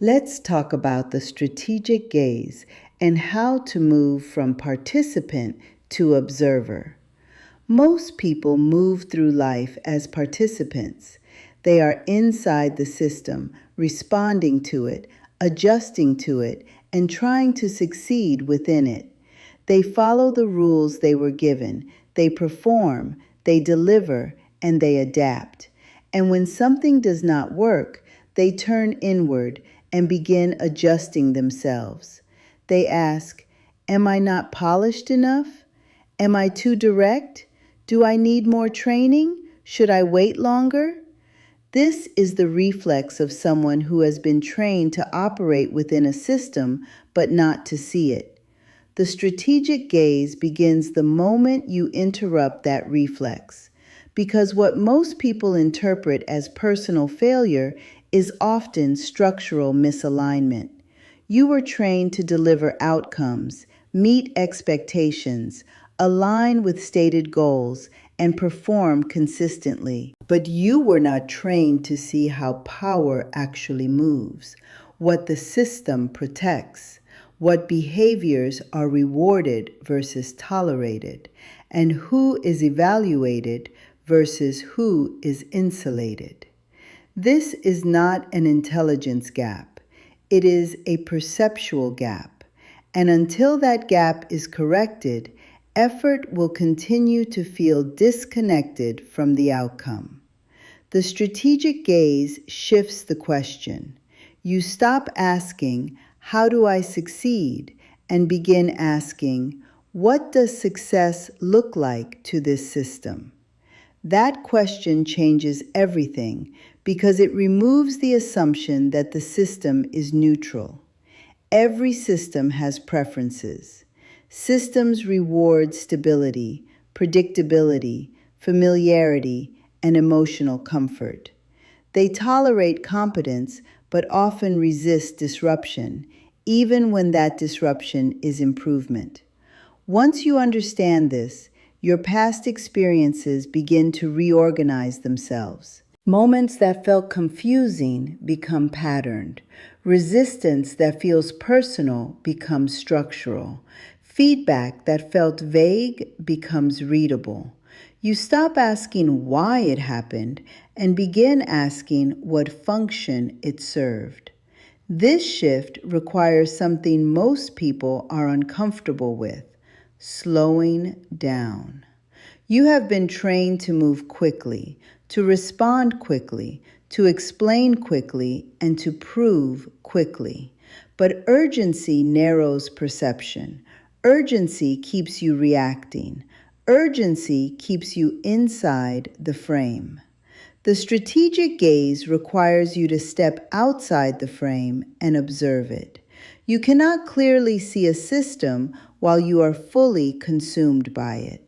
Let's talk about the strategic gaze and how to move from participant to observer. Most people move through life as participants. They are inside the system, responding to it, adjusting to it, and trying to succeed within it. They follow the rules they were given, they perform, they deliver, and they adapt. And when something does not work, they turn inward and begin adjusting themselves. They ask, am I not polished enough? Am I too direct? Do I need more training? Should I wait longer? This is the reflex of someone who has been trained to operate within a system but not to see it. The strategic gaze begins the moment you interrupt that reflex, because what most people interpret as personal failure is often structural misalignment. You were trained to deliver outcomes, meet expectations, align with stated goals, and perform consistently. But you were not trained to see how power actually moves, what the system protects, what behaviors are rewarded versus tolerated, and who is evaluated versus who is insulated. This is not an intelligence gap. It is a perceptual gap. And until that gap is corrected, effort will continue to feel disconnected from the outcome. The strategic gaze shifts the question. You stop asking, how do I succeed? And begin asking, what does success look like to this system? That question changes everything because it removes the assumption that the system is neutral. Every system has preferences. Systems reward stability, predictability, familiarity, and emotional comfort. They tolerate competence but often resist disruption, even when that disruption is improvement. Once you understand this, your past experiences begin to reorganize themselves. Moments that felt confusing become patterned. Resistance that feels personal becomes structural. Feedback that felt vague becomes readable. You stop asking why it happened and begin asking what function it served. This shift requires something most people are uncomfortable with: slowing down. You have been trained to move quickly, to respond quickly, to explain quickly, and to prove quickly. But urgency narrows perception. Urgency keeps you reacting. Urgency keeps you inside the frame. The strategic gaze requires you to step outside the frame and observe it. You cannot clearly see a system while you are fully consumed by it.